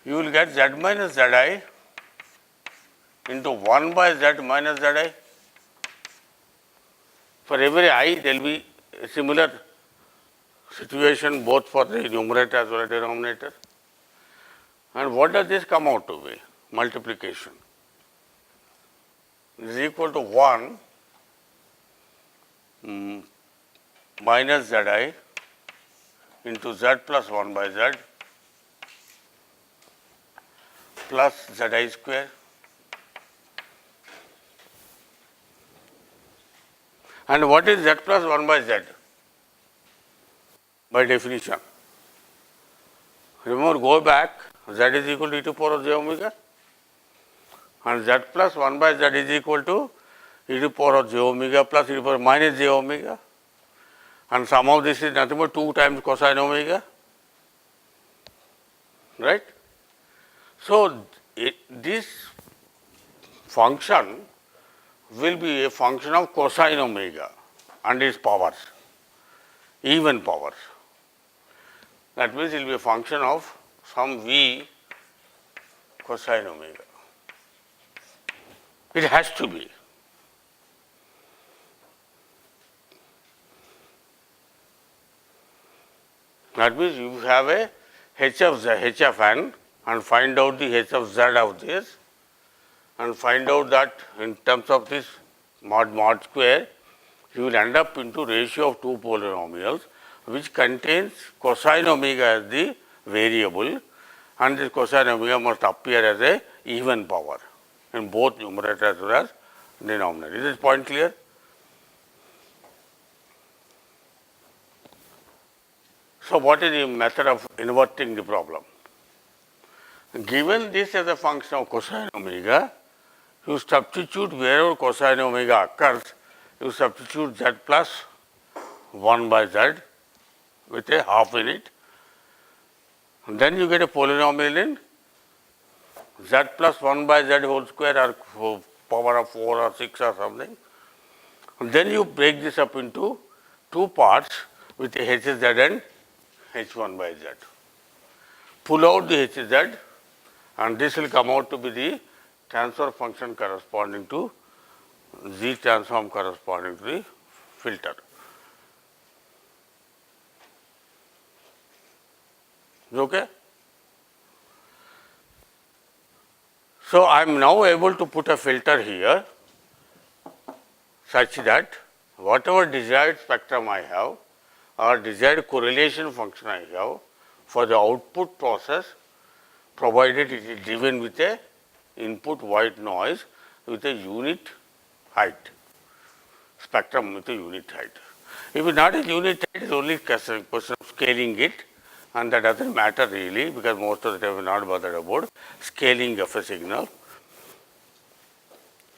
you will get z minus zi into 1 by z minus zi. For every I, there will be a similar situation both for the numerator as well as denominator. And what does this come out to be? Multiplication is equal to 1 minus zi into z plus 1 by z plus zi square. And what is z plus 1 by z? By definition. Remember, go back, z is equal to e to the power of j omega, and z plus 1 by z is equal to e to the power of j omega plus e to the power minus j omega, and sum of this is nothing but 2 times cosine omega, right. So, this function will be a function of cosine omega and its powers, even powers. That means it will be a function of some v cosine omega. It has to be. That means you have a h of z, h of n, and find out the h of z of this, and find out that in terms of this mod square, you will end up into ratio of two polynomials, which contains cosine omega as the variable, and this cosine omega must appear as a even power in both numerator as well as denominator. Is this point clear? So, what is the method of inverting the problem? Given this as a function of cosine omega, you substitute wherever cosine omega occurs, you substitute z plus 1 by z with a half in it. And then you get a polynomial in z plus 1 by z whole square or power of 4 or 6 or something. And then you break this up into two parts with a hz and h1 by z. Pull out the hz, and this will come out to be the transfer function corresponding to z transform corresponding to the filter. Okay? So, I am now able to put a filter here such that whatever desired spectrum I have or desired correlation function I have for the output process, provided it is driven with a input white noise with a unit height, spectrum with a unit height. If it is not a unit height, it is only a question of scaling it, and that does not matter really, because most of the time we are not bothered about scaling of a signal.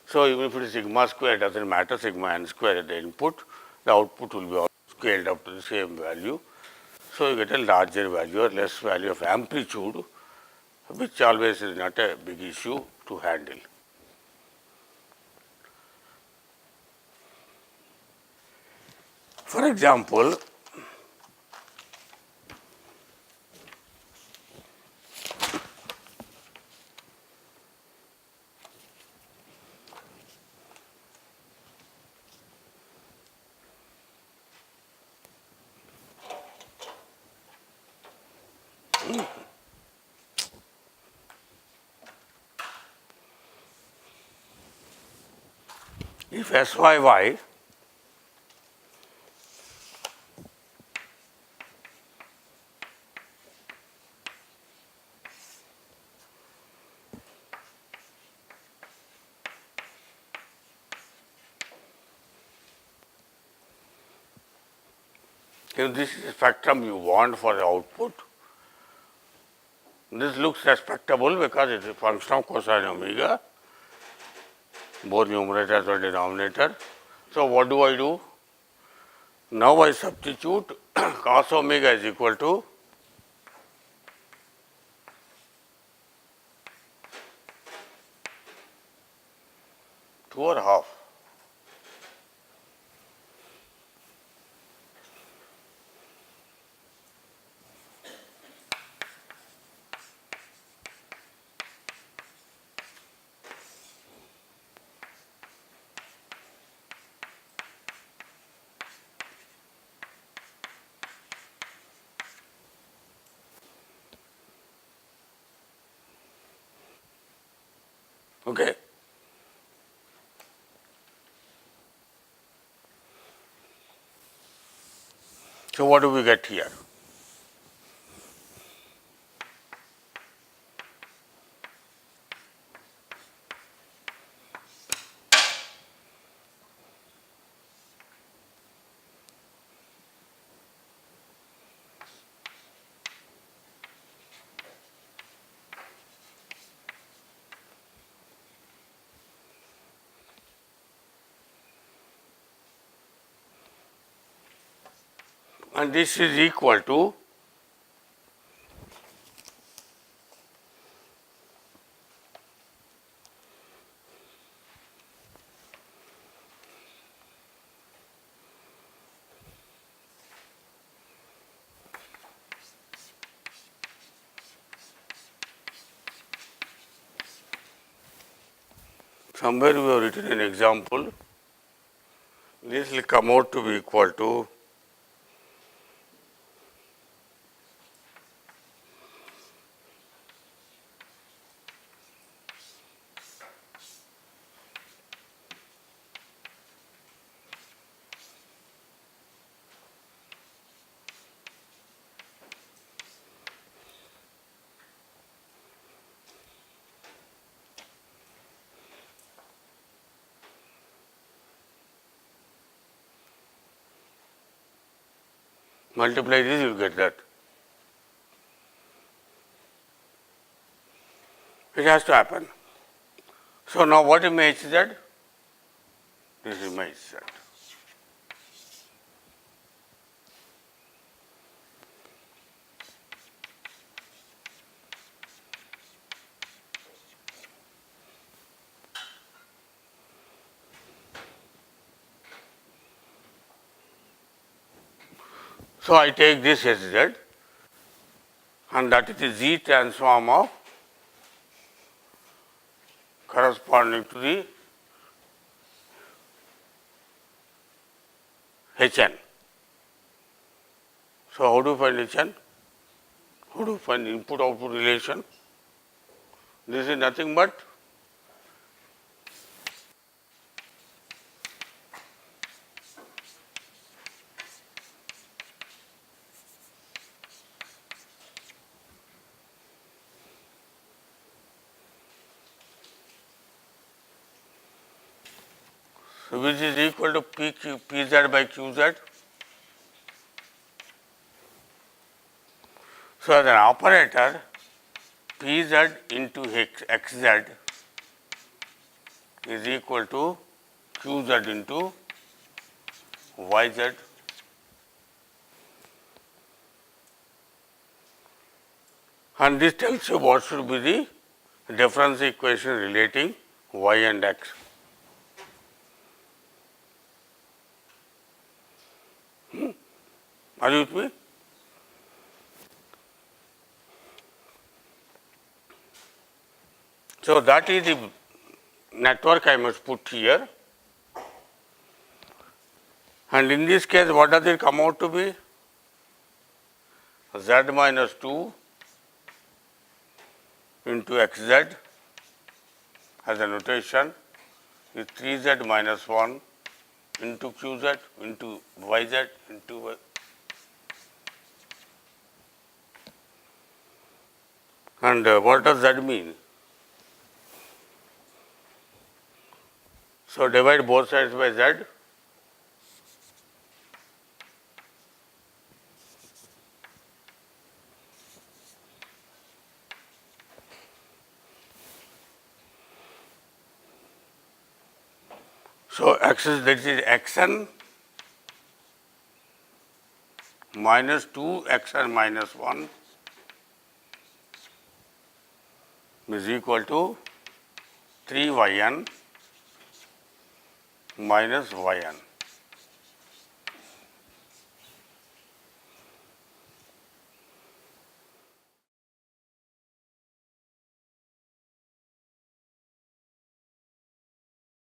So, even if it is sigma square, it does not matter, sigma n square at the input, the output will be all scaled up to the same value. So, you get a larger value or less value of amplitude, which always is not a big issue to handle. For example, if SYY if this is the spectrum you want for the output, this looks respectable because it is a function of cosine omega, both numerator as well as denominator. So, what do I do? Now, I substitute cos omega is equal to two or half. Okay. So, what do we get here? And this is equal to somewhere we have written an example. This will come out to be equal to multiply this, you will get that. It has to happen. So, now what image is that? This image is that. So, I take this as Z and that is the Z transform of corresponding to the Hn. So, how do you find Hn? How do you find input output relation? This is nothing but which is equal to Pz by Qz. So, as an operator Pz into Xz is equal to Qz into Yz. And this tells you what should be the difference equation relating y and x. Are you with me? So, that is the network I must put here, and in this case what does it come out to be? Z minus 2 into Xz as a notation is 3Z minus 1 into Qz into Yz into Y. And what does that mean? So, divide both sides by Z. So, x is that is xn minus 2 xn minus 1 is equal to 3 yn minus yn.